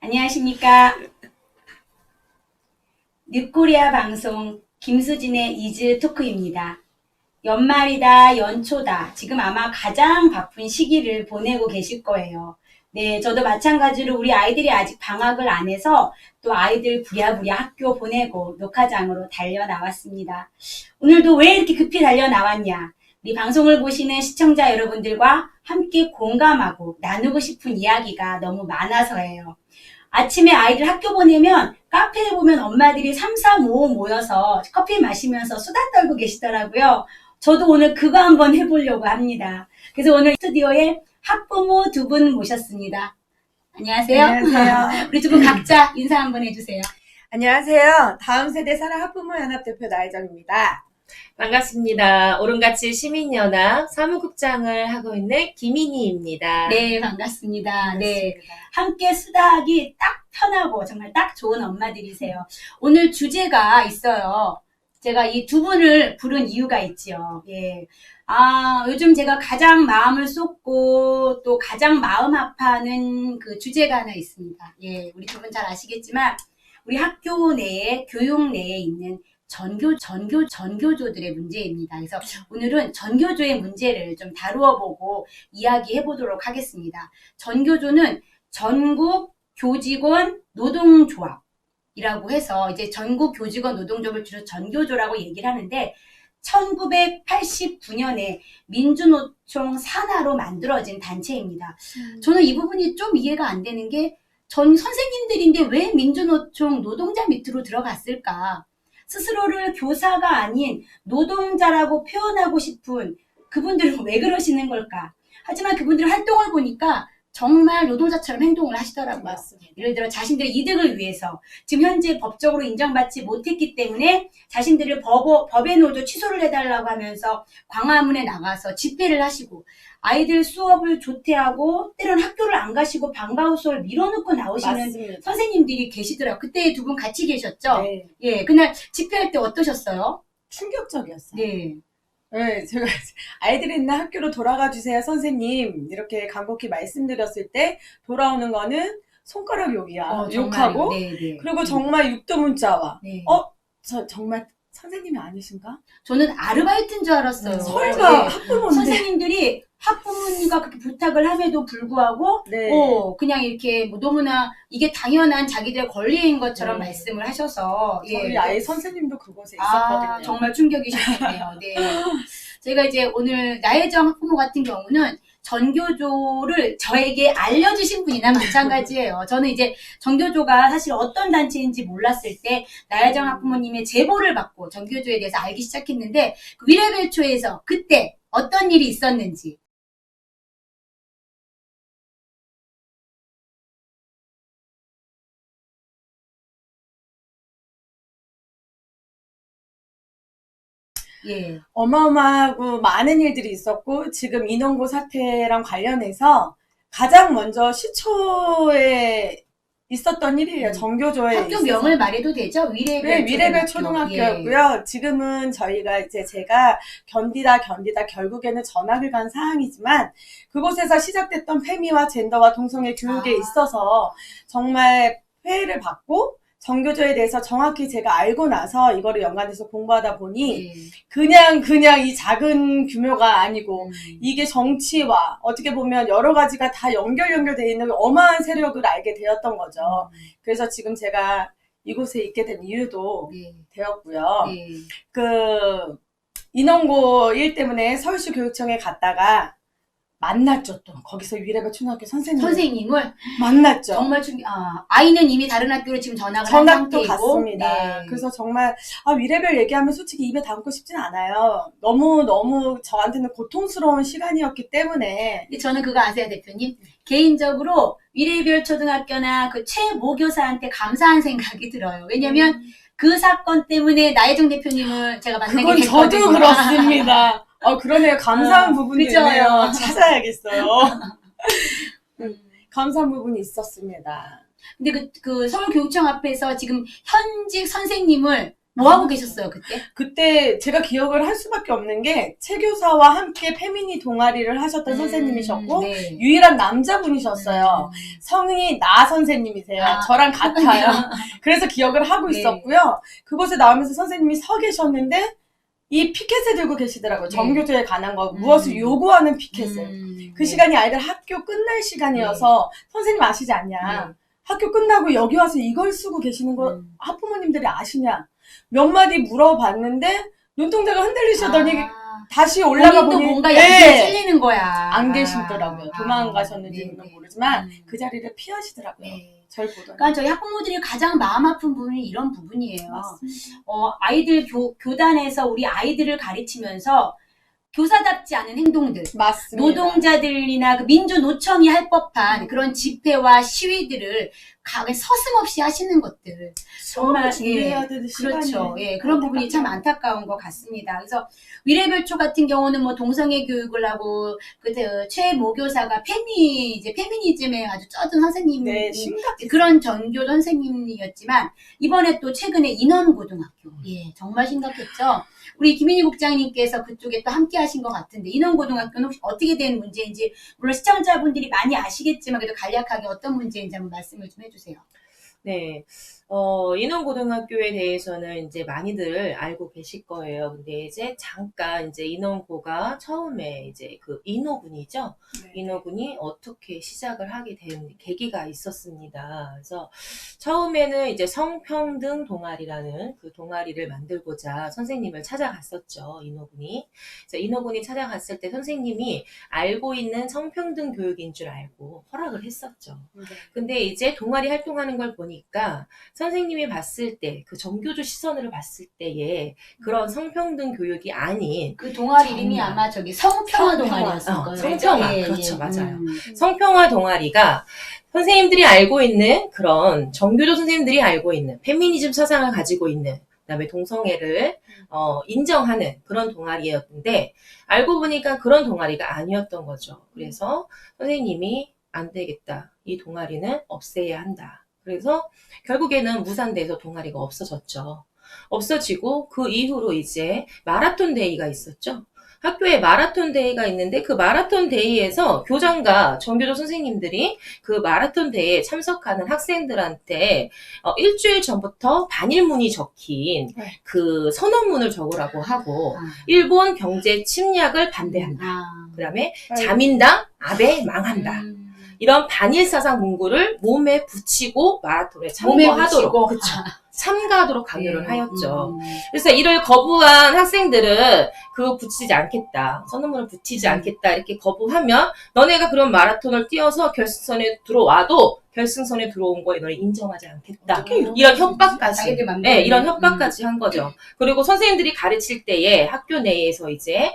안녕하십니까. 뉴코리아 방송 김수진의 이즈 토크입니다. 연말이다, 연초다. 지금 아마 가장 바쁜 시기를 보내고 계실 거예요. 네, 저도 마찬가지로 우리 아이들이 아직 방학을 안 해서 또 아이들 부랴부랴 학교 보내고 녹화장으로 달려 나왔습니다. 오늘도 왜 이렇게 급히 달려 나왔냐? 우리 방송을 보시는 시청자 여러분들과 함께 공감하고 나누고 싶은 이야기가 너무 많아서예요. 아침에 아이들 학교 보내면 카페에 보면 엄마들이 3, 4, 5 모여서 커피 마시면서 수다 떨고 계시더라고요. 저도 오늘 그거 한번 해보려고 합니다. 그래서 오늘 스튜디오에 학부모 두 분 모셨습니다. 안녕하세요. 안녕하세요. 우리 두 분 각자 인사 한번 해주세요. 안녕하세요. 다음 세대 사랑 학부모연합 대표 나혜정입니다. 반갑습니다. 오름같이 시민연합 사무국장을 하고 있는 김인희입니다. 네, 반갑습니다. 네, 반갑습니다. 함께 수다하기 딱 편하고 정말 딱 좋은 엄마들이세요. 오늘 주제가 있어요. 제가 이 두 분을 부른 이유가 있지요. 예. 요즘 제가 가장 마음을 쏟고 또 가장 마음 아파하는 그 주제가 하나 있습니다. 예, 우리 두 분 잘 아시겠지만 우리 학교 내에, 교육 내에 있는 전교조들의 문제입니다. 그래서 오늘은 전교조의 문제를 좀 다루어 보고 이야기해 보도록 하겠습니다. 전교조는 전국 교직원 노동조합이라고 해서 이제 전국 교직원 노동조합을 주로 전교조라고 얘기를 하는데 1989년에 민주노총 산하로 만들어진 단체입니다. 저는 이 부분이 좀 이해가 안 되는 게 전 선생님들인데 왜 민주노총 노동자 밑으로 들어갔을까? 스스로를 교사가 아닌 노동자라고 표현하고 싶은 그분들은 왜 그러시는 걸까? 하지만 그분들의 활동을 보니까 정말 노동자처럼 행동을 하시더라고요. 맞습니다. 예를 들어 자신들의 이득을 위해서 지금 현재 법적으로 인정받지 못했기 때문에 자신들을 법의 노조 취소를 해달라고 하면서 광화문에 나가서 집회를 하시고 아이들 수업을 조퇴하고 때로는 학교를 안 가시고 방과후 수업을 밀어놓고 나오시는 맞습니다. 선생님들이 계시더라고요. 그때 두 분 같이 계셨죠? 네. 예, 그날 집회할 때 어떠셨어요? 충격적이었어요. 네. 네, 제가 아이들이 있는 학교로 돌아가 주세요, 선생님. 이렇게 간곡히 말씀드렸을 때 돌아오는 거는 손가락 욕이야. 욕하고. 네. 그리고 정말 육두 문자와 네. 저 정말 선생님이 아니신가? 저는 아르바이트인 줄 알았어요. 설마 예. 학부모인데. 선생님들이 학부모님과 그렇게 부탁을 함에도 불구하고 네. 그냥 이렇게 뭐 너무나 이게 당연한 자기들의 권리인 것처럼 네. 말씀을 하셔서 저희 아이 선생님도 그곳에 있었거든요. 정말 충격이셨겠네요. 네. 제가 이제 오늘 나혜정 학부모 같은 경우는 전교조를 저에게 알려주신 분이나 마찬가지예요. 저는 이제 전교조가 사실 어떤 단체인지 몰랐을 때 나혜정 학부모님의 제보를 받고 전교조에 대해서 알기 시작했는데 그 위레벨초에서 그때 어떤 일이 있었는지 예. 어마어마하고 많은 일들이 있었고 지금 인원고 사태랑 관련해서 가장 먼저 시초에 있었던 일이에요. 전교조에 학교 있어서. 명을 말해도 되죠? 네, 위레벨 위레벨 초등학교. 초등학교였고요. 지금은 저희가 이제 제가 견디다 결국에는 전학을 간 사항이지만 그곳에서 시작됐던 페미와 젠더와 동성애 교육에 있어서 정말 폐해를 받고 전교조에 대해서 정확히 제가 알고 나서 이거를 연관해서 공부하다 보니 예. 그냥 이 작은 규모가 아니고 이게 정치와 어떻게 보면 여러 가지가 다 연결돼 있는 어마한 세력을 알게 되었던 거죠. 그래서 지금 제가 이곳에 있게 된 이유도 네. 되었고요. 네. 그 인원고 일 때문에 서울시 교육청에 갔다가 만났죠. 또 거기서 위레벨 초등학교 선생님을 만났죠. 정말 아이는 이미 다른 학교로 지금 전학을 한 전학도 상태이고 갔습니다. 네. 그래서 정말 위레벨 얘기하면 솔직히 입에 담고 싶진 않아요. 너무 저한테는 고통스러운 시간이었기 때문에. 근데 저는 그거 아세요, 대표님? 개인적으로 위레별 초등학교나 그 최모 교사한테 감사한 생각이 들어요. 왜냐면 그 사건 때문에 나혜정 대표님을 제가 만나게 그건 됐거든요. 저도 그렇습니다. 그러네요. 감사한 부분도 그죠? 있네요. 찾아야겠어요. 감사한 부분이 있었습니다. 근데 그 서울교육청 앞에서 지금 현직 선생님을 뭐 하고 계셨어요, 그때? 그때 제가 기억을 할 수밖에 없는 게 체교사와 함께 페미니 동아리를 하셨던 선생님이셨고 네. 유일한 남자분이셨어요. 성이 나 선생님이세요. 아, 저랑 같아요. 그래서 기억을 하고 네. 있었고요. 그곳에 나오면서 선생님이 서 계셨는데 이 피켓을 들고 계시더라고요. 네. 정교조에 관한 거 무엇을 요구하는 피켓을. 그 네. 시간이 아이들 학교 끝날 시간이어서 선생님 아시지 않냐. 학교 끝나고 여기 와서 이걸 쓰고 계시는 거 학부모님들이 아시냐. 몇 마디 물어봤는데 눈동자가 흔들리시더니 다시 올라가 본인도 보니 뭔가 양심에 찔리는 거야. 안 계시더라고요. 도망가셨는지는 네, 네. 모르지만 그 자리를 피하시더라고요. 네. 절 보더니. 그러니까 저희 학부모들이 가장 마음 아픈 부분이 이런 부분이에요. 맞습니다. 아이들 교단에서 우리 아이들을 가르치면서 교사답지 않은 행동들, 맞습니다. 노동자들이나 그 민주노총이 할 법한 그런 집회와 시위들을 서슴없이 하시는 것들. 정말 준비해야 되는 그렇죠. 시간이 예, 그런 부분이 참 안타까운 것 같습니다. 그래서 위례별초 같은 경우는 뭐 동성애 교육을 하고 최모 교사가 페미니즘에 아주 쩌든 선생님, 네, 심각해. 그런 전교 선생님이었지만 이번에 또 최근에 인원고등학교, 예, 정말 심각했죠. 우리 김인희 국장님께서 그쪽에 또 함께 하신 것 같은데 인원고등학교는 혹시 어떻게 된 문제인지 물론 시청자분들이 많이 아시겠지만 그래도 간략하게 어떤 문제인지 한번 말씀을 좀 해주세요. 네. 인원고등학교에 대해서는 이제 많이들 알고 계실 거예요. 근데 이제 잠깐 이제 인원고가 처음에 이제 그 인호군이죠. 네. 인호군이 어떻게 시작을 하게 된 계기가 있었습니다. 그래서 처음에는 이제 성평등 동아리라는 그 동아리를 만들고자 선생님을 찾아갔었죠. 인호군이. 그래서 인호군이 찾아갔을 때 선생님이 알고 있는 성평등 교육인 줄 알고 허락을 했었죠. 네. 근데 이제 동아리 활동하는 걸 보니까 선생님이 봤을 때, 그 정교조 시선으로 봤을 때에 그런 성평등 교육이 아닌 그 동아리 이름이 정말. 아마 성평화 성평화. 동아리였을 거예요. 성평화. 예, 그렇죠. 예. 맞아요. 성평화 동아리가 선생님들이 알고 있는 그런 정교조 선생님들이 알고 있는 페미니즘 사상을 가지고 있는 그다음에 동성애를 인정하는 그런 동아리였는데 알고 보니까 그런 동아리가 아니었던 거죠. 그래서 선생님이 안 되겠다. 이 동아리는 없애야 한다. 그래서 결국에는 무산돼서 동아리가 없어졌죠. 없어지고 그 이후로 이제 마라톤 데이가 있었죠. 학교에 마라톤 데이가 있는데 그 마라톤 데이에서 교장과 정교조 선생님들이 그 마라톤 데이에 참석하는 학생들한테 일주일 전부터 반일문이 적힌 그 선언문을 적으라고 하고 일본 경제 침략을 반대한다. 그 다음에 자민당 아베 망한다. 이런 반일사상 문구를 몸에 붙이고 마라톤에 참가하도록 참가하도록 강요를 하였죠. 그래서 이를 거부한 학생들은 그거 붙이지 않겠다. 선언문을 붙이지 않겠다. 이렇게 거부하면 너네가 그런 마라톤을 뛰어서 결승선에 들어와도 결승선에 들어온 거에 너를 인정하지 않겠다. 이런 협박까지. 네, 이런 협박까지 한 거죠. 그리고 선생님들이 가르칠 때에 학교 내에서 이제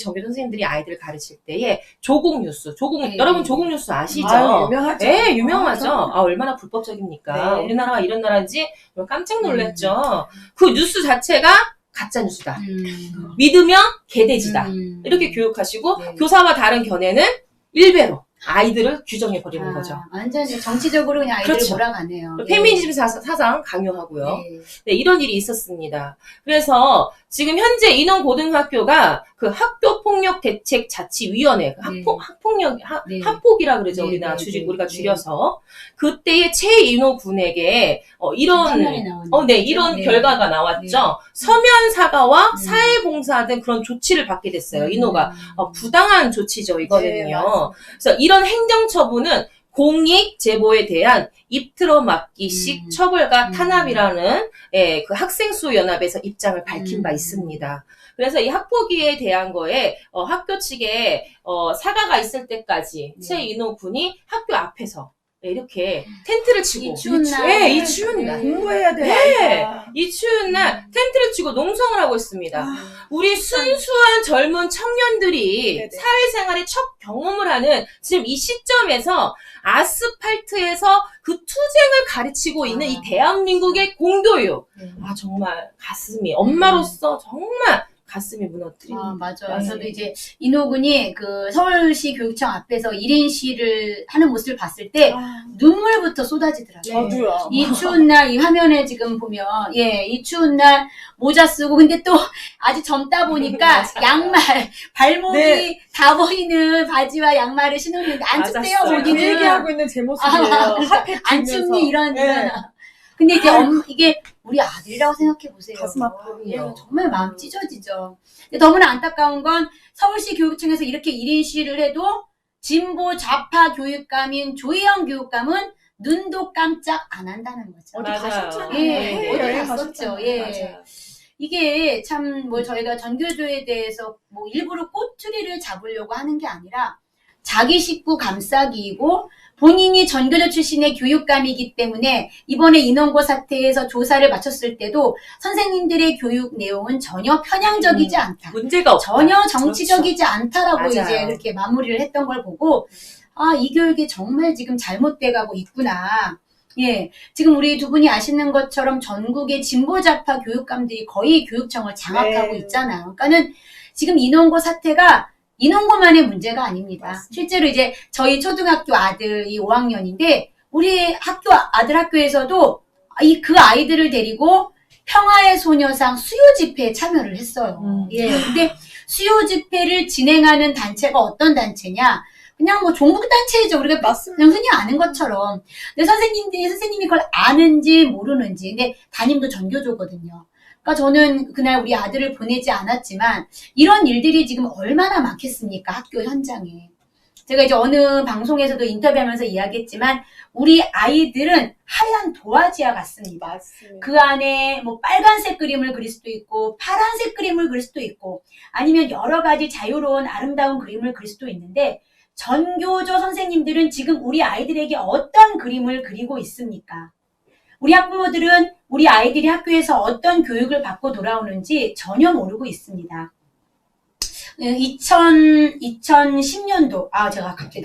정교 선생님들이 아이들을 가르칠 때에 조국 뉴스, 여러분 조국 뉴스 아시죠? 유명하죠. 네, 유명하죠. 얼마나 불법적입니까? 네. 우리나라가 이런 나라인지 깜짝 놀랐죠. 그 뉴스 자체가 가짜 뉴스다. 믿으면 개돼지다. 이렇게 교육하시고 네. 교사와 다른 견해는 일배로 아이들을 규정해 버리는 거죠. 완전 정치적으로 그냥 아이들을 그렇죠. 몰아가네요. 페미니즘 사상 강요하고요. 네. 네, 이런 일이 있었습니다. 그래서 지금 현재 인원고등학교가 그 학교폭력대책자치위원회, 학폭이라 그러죠. 네, 네, 우리가 네. 줄여서. 그때의 최인호 군에게 이런 결과가 나왔죠. 네. 서면 사과와 사회봉사 등 그런 조치를 받게 됐어요. 인호가. 부당한 조치죠, 이거는요. 그래서 이런 행정처분은 공익 제보에 대한 입틀어 막기식 처벌과 탄압이라는 그 학생수 연합에서 입장을 밝힌 바 있습니다. 그래서 이 학폭위에 대한 거에 학교 측에 사과가 있을 때까지 최인호 군이 학교 앞에서 이렇게 텐트를 치고 이 추운 날. 네, 이 추운 날. 공부해야 돼. 네, 아이가. 이 추운 날 텐트를 치고 농성을 하고 있습니다. 우리 순수한 젊은 청년들이 네네. 사회생활의 첫 경험을 하는 지금 이 시점에서 아스팔트에서 그 투쟁을 가르치고 있는 이 대한민국의 공교육. 정말 가슴이 엄마로서 정말 가슴이 무너뜨립니다. 맞아요. 네. 저도 이제 인호군이 그 서울시 교육청 앞에서 1인 시를 하는 모습을 봤을 때 눈물부터 쏟아지더라고요. 저도요. 이 추운 날, 이 화면에 지금 보면, 이 추운 날 모자 쓰고, 근데 또 아직 젊다 보니까 양말, 발목이 네. 다 보이는 바지와 양말을 신었는데 안 춥대요, 맞았어요. 그 거기는. 얘기하고 있는 제 모습이에요. 핫팩 안 들면서. 춥니 이런 네. 근데 이제 이게 우리 아들이라고 생각해 보세요. 가슴 아파요. 예, 정말 마음 찢어지죠. 근데 너무나 안타까운 건 서울시 교육청에서 이렇게 1인 시위를 해도 진보 좌파 교육감인 조희영 교육감은 눈도 깜짝 안 한다는 거죠. 어디 맞아요. 가셨잖아요. 예, 어디 여행 갔었죠. 가셨잖아요. 예. 맞아요. 이게 참 뭐 저희가 전교조에 대해서 뭐 일부러 꼬투리를 잡으려고 하는 게 아니라 자기 식구 감싸기이고 본인이 전교조 출신의 교육감이기 때문에 이번에 인원고 사태에서 조사를 마쳤을 때도 선생님들의 교육 내용은 전혀 편향적이지 않다. 문제가 없다. 전혀 정치적이지 않다라고 맞아요. 이제 그렇게 마무리를 했던 걸 보고 이 교육이 정말 지금 잘못돼 가고 있구나. 예, 지금 우리 두 분이 아시는 것처럼 전국의 진보좌파 교육감들이 거의 교육청을 장악하고 네. 있잖아요. 그러니까는 지금 인원고 사태가 인원고만의 문제가 아닙니다. 맞습니다. 실제로 이제 저희 초등학교 아들이 5학년인데 우리 아들 학교에서도 그 아이들을 데리고 평화의 소녀상 수요 집회에 참여를 했어요. 예, 근데 수요 집회를 진행하는 단체가 어떤 단체냐? 그냥 뭐 종북단체이죠. 우리가 맞습니다. 그냥 흔히 아는 것처럼. 근데 선생님이 그걸 아는지 모르는지. 근데 담임도 전교조거든요. 그러니까 저는 그날 우리 아들을 보내지 않았지만 이런 일들이 지금 얼마나 많겠습니까? 학교 현장에. 제가 이제 어느 방송에서도 인터뷰하면서 이야기했지만 우리 아이들은 하얀 도화지와 같습니다. 맞습니다. 그 안에 뭐 빨간색 그림을 그릴 수도 있고 파란색 그림을 그릴 수도 있고 아니면 여러 가지 자유로운 아름다운 그림을 그릴 수도 있는데 전교조 선생님들은 지금 우리 아이들에게 어떤 그림을 그리고 있습니까? 우리 학부모들은 우리 아이들이 학교에서 어떤 교육을 받고 돌아오는지 전혀 모르고 있습니다. 2010년도, 제가 갑자기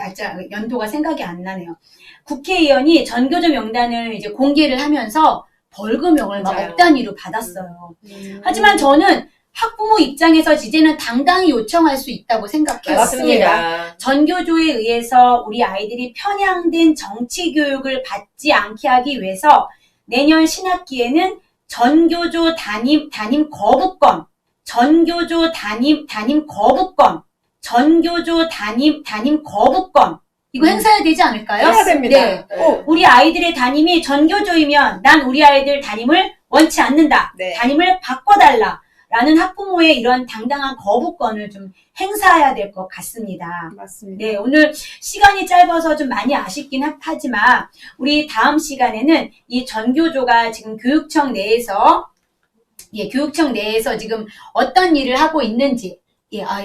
연도가 생각이 안 나네요. 국회의원이 전교조 명단을 이제 공개를 하면서 벌금형을 막 맞아요. 억 단위로 받았어요. 하지만 저는 학부모 입장에서 이제는 당당히 요청할 수 있다고 생각해요. 맞습니다. 전교조에 의해서 우리 아이들이 편향된 정치 교육을 받지 않게 하기 위해서 내년 신학기에는 전교조 담임 거부권, 전교조 담임 거부권, 전교조 담임 거부권 이거 행사해야 되지 않을까요? 해야 됩니다. 네. 꼭. 우리 아이들의 담임이 전교조이면 난 우리 아이들 담임을 원치 않는다. 네. 담임을 바꿔달라. 라는 학부모의 이런 당당한 거부권을 좀 행사해야 될 것 같습니다. 맞습니다. 네, 오늘 시간이 짧아서 좀 많이 아쉽긴 하지만 우리 다음 시간에는 이 전교조가 지금 교육청 내에서 지금 어떤 일을 하고 있는지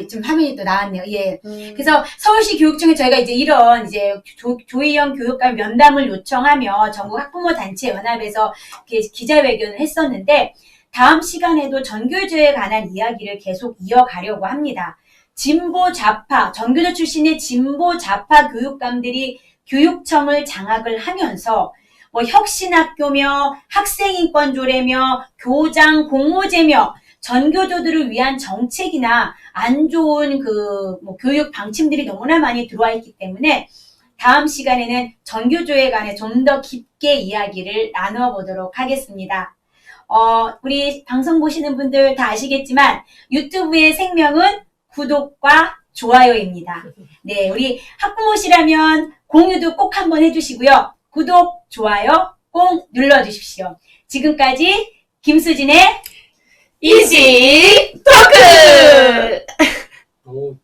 좀 화면이 또 나왔네요. 예. 그래서 서울시 교육청에 저희가 이제 이런 조희영 교육감 면담을 요청하며 전국 학부모 단체 연합에서 기자회견을 했었는데 다음 시간에도 전교조에 관한 이야기를 계속 이어가려고 합니다. 진보 좌파, 전교조 출신의 진보 좌파 교육감들이 교육청을 장악을 하면서 뭐 혁신학교며 학생인권조례며 교장 공모제며 전교조들을 위한 정책이나 안 좋은 교육 방침들이 너무나 많이 들어와 있기 때문에 다음 시간에는 전교조에 관해 좀 더 깊게 이야기를 나눠보도록 하겠습니다. 우리 방송 보시는 분들 다 아시겠지만 유튜브의 생명은 구독과 좋아요입니다. 네, 우리 학부모시라면 공유도 꼭 한번 해주시고요. 구독, 좋아요 꼭 눌러주십시오. 지금까지 김수진의 이지 토크!